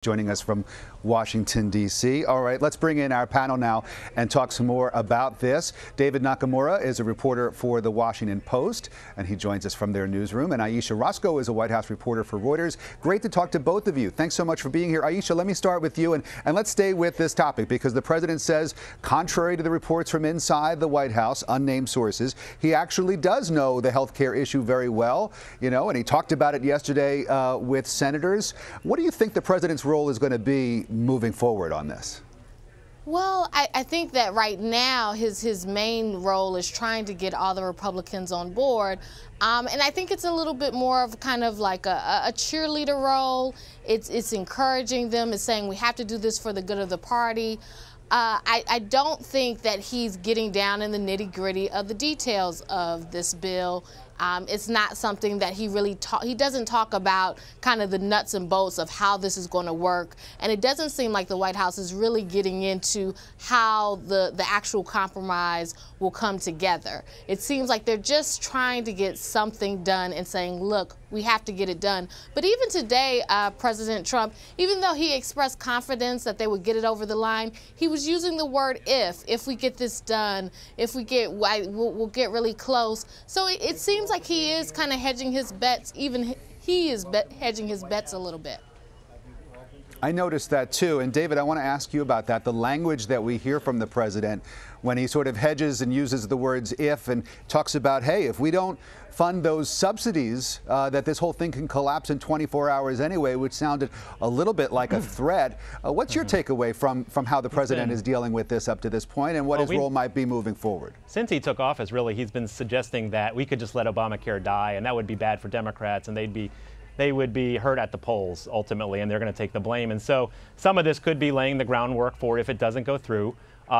Joining us from Washington, D.C. All right, let's bring in our panel now and talk some more about this. David Nakamura is a reporter for The Washington Post, and he joins us from their newsroom. And Ayesha Rascoe is a White House reporter for Reuters. Great to talk to both of you. Thanks so much for being here. Ayesha, let me start with you, and let's stay with this topic, because the president says, contrary to the reports from inside the White House, unnamed sources, he actually does know the health care issue very well, and he talked about it yesterday with senators. What do you think the president's role is going to be moving forward on this? Well, I think that right now his main role is trying to get all the Republicans on board. And I think it's a little bit more of kind of like a cheerleader role. It's encouraging them. It's saying we have to do this for the good of the party. I don't think that he's getting down in the nitty-gritty of the details of this bill. It's not something that he doesn't talk about kind of the nuts and bolts of how this is going to work. And it doesn't seem like the White House is really getting into how the actual compromise will come together. It seems like they're just trying to get something done and saying, look, we have to get it done. But even today, President Trump, even though he expressed confidence that they would get it over the line, he was using the word if we get this done, we'll get really close. So it seems like he is kind of hedging his bets. Even he is hedging his bets a little bit. I noticed that too. And David, I want to ask you about that. The language that we hear from the president when he sort of hedges and uses the words if and talks about, hey, if we don't fund those subsidies, that this whole thing can collapse in 24 hours anyway, which sounded a little bit like a threat. What's your takeaway from how the president is dealing with this up to this point, and what his role might be moving forward? Since he took office, really, he's been suggesting that we could just let Obamacare die, and that would be bad for Democrats, and they would be hurt at the polls ultimately, and they're going to take the blame. And so some of this could be laying the groundwork for, if it doesn't go through,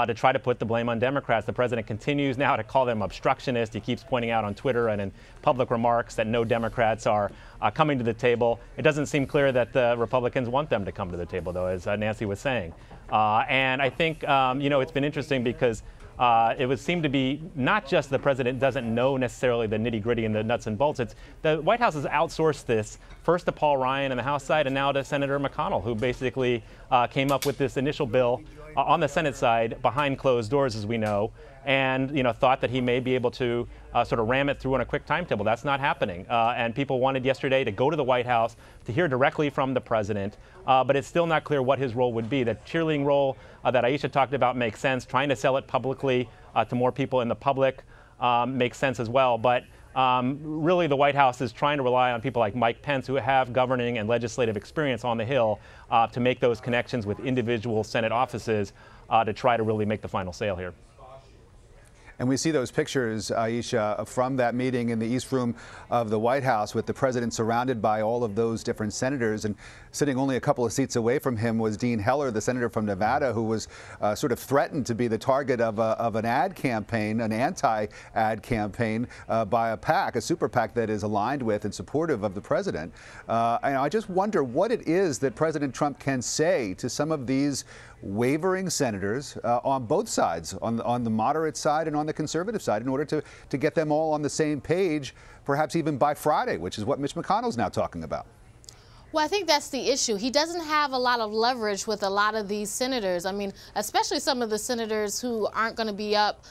to try to put the blame on Democrats. The president continues now to call them obstructionist. He keeps pointing out on Twitter and in public remarks that no Democrats are coming to the table. It doesn't seem clear that the Republicans want them to come to the table, though, as Nancy was saying. And I think, it's been interesting because it would seem to be not just the president doesn't know necessarily the nitty-gritty and the nuts and bolts. It's the White House has outsourced this first to Paul Ryan on the House side and now to Senator McConnell, who basically came up with this initial bill on the Senate side behind closed doors, as we know, and thought that he may be able to sort of ram it through on a quick timetable. That's not happening. And people wanted yesterday to go to the White House to hear directly from the president, but it's still not clear what his role would be. The cheerleading role that Ayesha talked about makes sense. Trying to sell it publicly to more people in the public makes sense as well. But really, the White House is trying to rely on people like Mike Pence, who have governing and legislative experience on the Hill, to make those connections with individual Senate offices to try to really make the final sale here. And we see those pictures, Ayesha, from that meeting in the East Room of the White House with the president surrounded by all of those different senators. And sitting only a couple of seats away from him was Dean Heller, the senator from Nevada, who was sort of threatened to be the target of an ad campaign, an anti-ad campaign by a PAC, a super PAC that is aligned with and supportive of the president. And I just wonder what it is that President Trump can say to some of these wavering senators on both sides, on the moderate side and on the conservative side, in order to get them all on the same page, perhaps even by Friday, which is what Mitch McConnell's now talking about. Well, I think that's the issue. He doesn't have a lot of leverage with a lot of these senators. I mean, especially some of the senators who aren't going to be up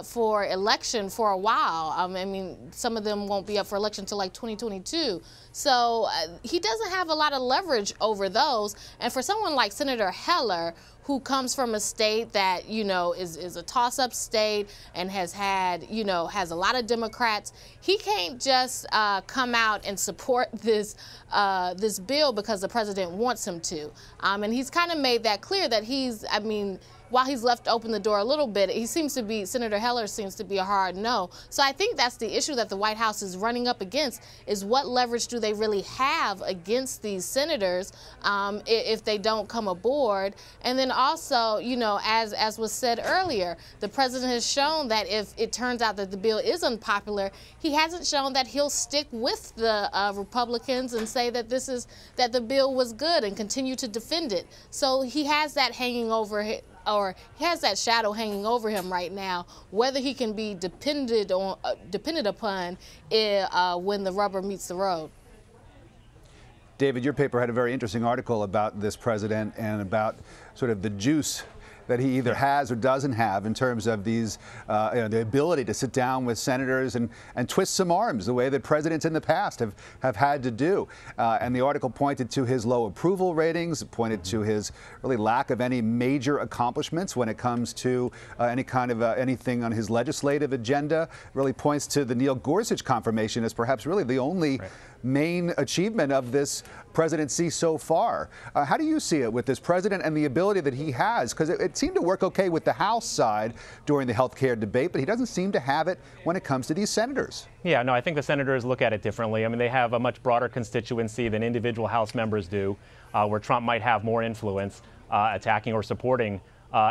for election for a while. I mean, some of them won't be up for election until like 2022. So he doesn't have a lot of leverage over those. And for someone like Senator Heller, who comes from a state that, is a toss-up state and has had, has a lot of Democrats, he can't just come out and support this bill because the president wants him to. And he's kind of made that clear that while he's left open the door a little bit, Senator Heller seems to be a hard no. So I think that's the issue that the White House is running up against, is what leverage do they really have against these senators if they don't come aboard? And then also, as was said earlier, the president has shown that if it turns out that the bill is unpopular, he hasn't shown that he'll stick with the Republicans and say that that the bill was good and continue to defend it. So he has that hanging over him. Or he has that shadow hanging over him right now, whether he can be depended upon when the rubber meets the road. David, your paper had a very interesting article about this president and about sort of the juice that he either has or doesn't have in terms of these, the ability to sit down with senators and twist some arms the way that presidents in the past have had to do. And the article pointed to his low approval ratings, pointed to his really lack of any major accomplishments when it comes to any kind of anything on his legislative agenda. Really points to the Neil Gorsuch confirmation as perhaps really the only main achievement of this presidency so far. How do you see it with this president and the ability that he has? Because it seemed to work okay with the House side during the health care debate, but he doesn't seem to have it when it comes to these senators. Yeah, no, I think the senators look at it differently. I mean, they have a much broader constituency than individual House members do, where Trump might have more influence attacking or supporting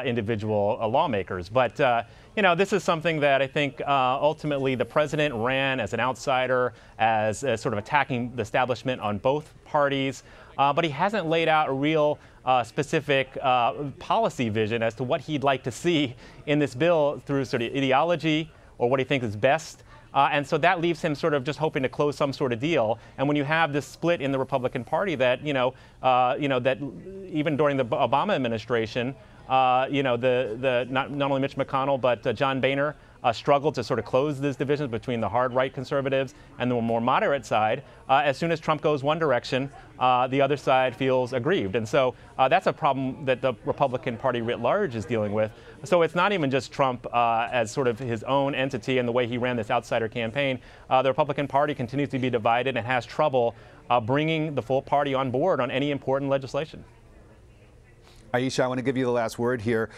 individual lawmakers. But, you know, this is something that I think ultimately the president ran as an outsider, as sort of attacking the establishment on both parties. But he hasn't laid out a real specific policy vision as to what he'd like to see in this bill through sort of ideology or what he thinks is best. And so that leaves him sort of just hoping to close some sort of deal. And when you have this split in the Republican Party that, that even during the Obama administration, not only Mitch McConnell, but John Boehner struggled to sort of close these divisions between the hard right conservatives and the more moderate side. As soon as Trump goes one direction, the other side feels aggrieved. And so that's a problem that the Republican Party writ large is dealing with. So it's not even just Trump as sort of his own entity and the way he ran this outsider campaign. The Republican Party continues to be divided and has trouble bringing the full party on board on any important legislation. Ayesha, I want to give you the last word here.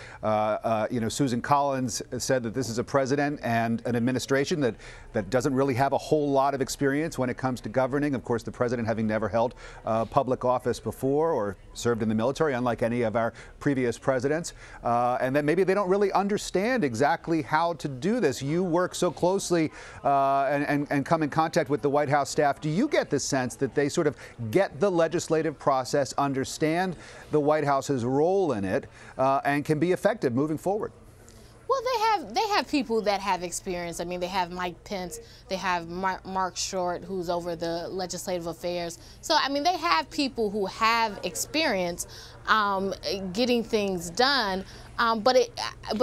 Susan Collins said that this is a president and an administration that doesn't really have a whole lot of experience when it comes to governing. Of course, the president having never held public office before or served in the military, unlike any of our previous presidents. And that maybe they don't really understand exactly how to do this. You work so closely and come in contact with the White House staff. Do you get the sense that they sort of get the legislative process, understand the White House's role in it, and can be effective moving forward? Well, they have people that have experience. I mean, they have Mike Pence, they have Mark Short, who's over the legislative affairs. So, I mean, they have people who have experience getting things done. But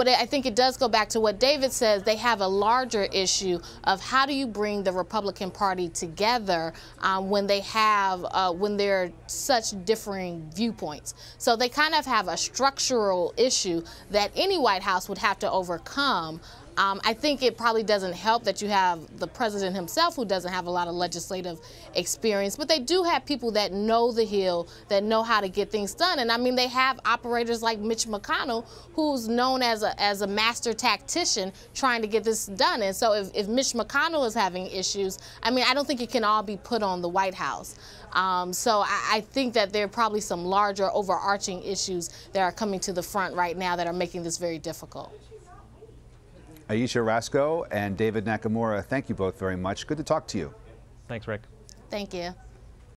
I think it does go back to what David says. They have a larger issue of how do you bring the Republican Party together when they're such differing viewpoints. So they kind of have a structural issue that any White House would have to overcome. I think it probably doesn't help that you have the president himself who doesn't have a lot of legislative experience, but they do have people that know the Hill, that know how to get things done. And I mean, they have operators like Mitch McConnell, who's known as a master tactician trying to get this done. And so if Mitch McConnell is having issues, I mean, I don't think it can all be put on the White House. So I think that there are probably some larger overarching issues that are coming to the front right now that are making this very difficult. Ayesha, Rascoe, and David Nakamura, thank you both very much. Good to talk to you. Thanks, Rick. Thank you.